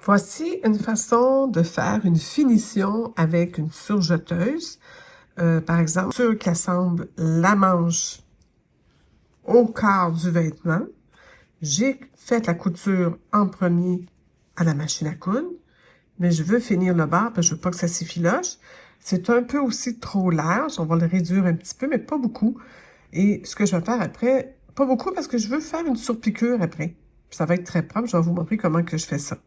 Voici une façon de faire une finition avec une surjeteuse. Par exemple, sur qui assemble la manche au quart du vêtement. J'ai fait la couture en premier à la machine à coudre, mais je veux finir le bas parce que je veux pas que ça s'effiloche. C'est un peu aussi trop large. On va le réduire un petit peu, mais pas beaucoup. Et ce que je vais faire après, pas beaucoup parce que je veux faire une surpiqûre après. Puis ça va être très propre. Je vais vous montrer comment que je fais ça.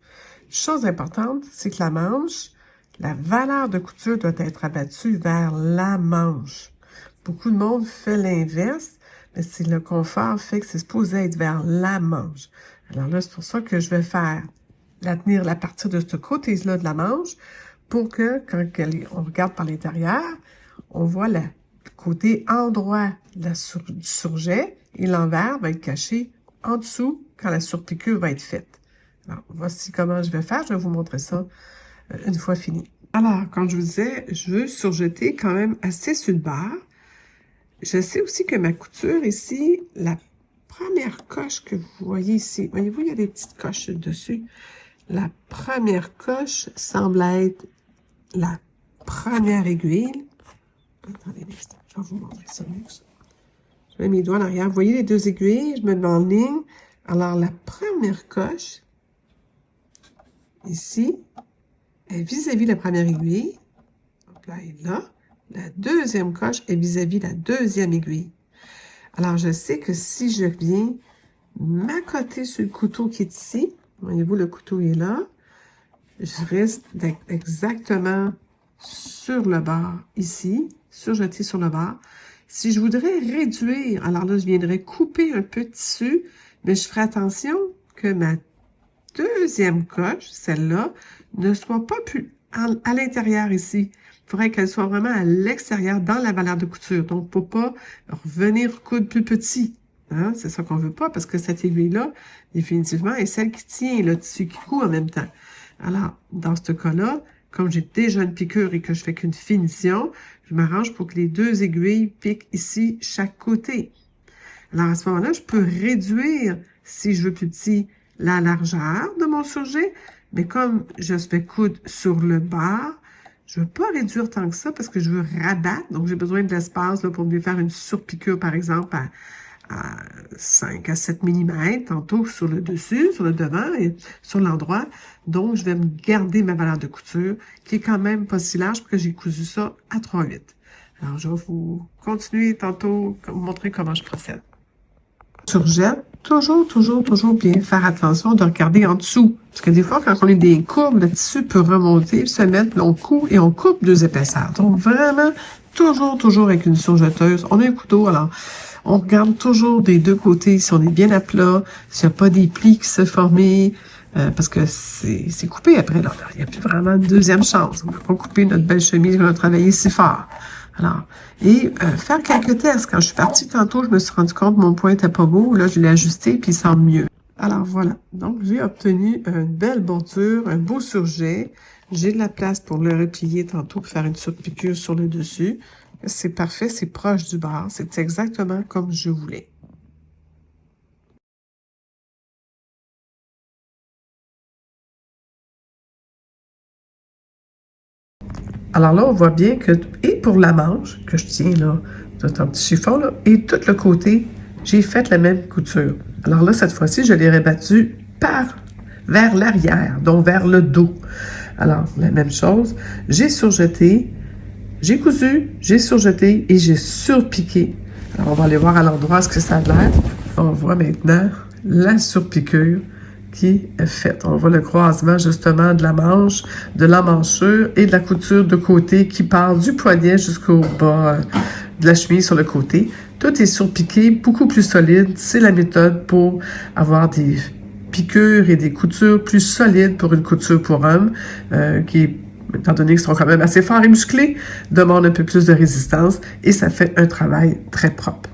Chose importante, c'est que la manche, la valeur de couture doit être abattue vers la manche. Beaucoup de monde fait l'inverse, mais c'est le confort fait que c'est supposé être vers la manche. Alors là, c'est pour ça que je vais faire la tenir à partir de ce côté-là de la manche pour que, quand on regarde par l'intérieur, on voit le côté endroit du surjet et l'envers va être caché en dessous quand la surpiqûre va être faite. Alors, voici comment je vais faire. Je vais vous montrer ça une fois fini. Alors, comme je vous disais, je veux surjeter quand même assez sur le bord. Je sais aussi que ma couture ici, la première coche que vous voyez ici, voyez-vous, il y a des petites coches dessus. La première coche semble être la première aiguille. Attendez un instant, je vais vous montrer ça mieux. Je mets mes doigts en arrière. Vous voyez les deux aiguilles? Je me mets en ligne. Alors, la première coche, ici, est vis-à-vis la première aiguille. Donc là, elle est là. La deuxième coche est vis-à-vis la deuxième aiguille. Alors, je sais que si je viens m'accoter sur le couteau qui est ici, voyez-vous, le couteau est là, je risque d'être exactement sur le bord ici, surjeté sur le bord. Si je voudrais réduire, alors là, je viendrais couper un peu de tissu, mais je ferai attention que ma deuxième coche, celle-là, ne soit pas plus à l'intérieur ici. Il faudrait qu'elle soit vraiment à l'extérieur, dans la valeur de couture. Donc, pour pas revenir coudre plus petit. Hein? C'est ça qu'on veut pas, parce que cette aiguille-là, définitivement, est celle qui tient le tissu qui coud en même temps. Alors, dans ce cas-là, comme j'ai déjà une piqûre et que je fais qu'une finition, je m'arrange pour que les deux aiguilles piquent ici, chaque côté. Alors, à ce moment-là, je peux réduire, si je veux plus petit, la largeur de mon surjet, mais comme je vais coudre sur le bas, je ne veux pas réduire tant que ça parce que je veux rabattre, donc j'ai besoin de l'espace pour me faire une surpiqûre, par exemple, à 5 à 7 mm, tantôt sur le dessus, sur le devant et sur l'endroit. Donc, je vais me garder ma valeur de couture, qui est quand même pas si large, parce que j'ai cousu ça à 3/8. Alors, je vais vous continuer tantôt, vous montrer comment je procède. Surjette, toujours bien faire attention de regarder en dessous. Parce que des fois, quand on a des courbes, le tissu peut remonter, se mettre, on coud et on coupe deux épaisseurs. Donc, vraiment, toujours avec une surjeteuse. On a un couteau, alors, on regarde toujours des deux côtés si on est bien à plat, s'il n'y a pas des plis qui se forment, parce que c'est coupé après, là. Il n'y a plus vraiment de deuxième chance. On ne peut pas couper notre belle chemise qu'on a travaillé si fort. Alors, et faire quelques tests. Quand je suis partie tantôt, je me suis rendu compte que mon point n'était pas beau. Là, je l'ai ajusté, puis il semble mieux. Alors, voilà. Donc, j'ai obtenu une belle bordure, un beau surjet. J'ai de la place pour le replier tantôt, pour faire une surpiqûre sur le dessus. C'est parfait, c'est proche du bord. C'est exactement comme je voulais. Alors là, on voit bien que, et pour la manche, que je tiens là, c'est un petit chiffon là, et tout le côté, j'ai fait la même couture. Alors là, cette fois-ci, je l'ai rabattu vers l'arrière, donc vers le dos. Alors, la même chose, j'ai surjeté, j'ai cousu, j'ai surjeté et j'ai surpiqué. Alors, on va aller voir à l'endroit ce que ça a l'air. On voit maintenant la surpiqûre qui est faite. On voit le croisement justement de la manche, de l'emmanchure et de la couture de côté qui part du poignet jusqu'au bas de la chemise sur le côté. Tout est surpiqué, beaucoup plus solide. C'est la méthode pour avoir des piqûres et des coutures plus solides pour une couture pour homme qui, étant donné qu'ils sont quand même assez forts et musclés, demande un peu plus de résistance et ça fait un travail très propre.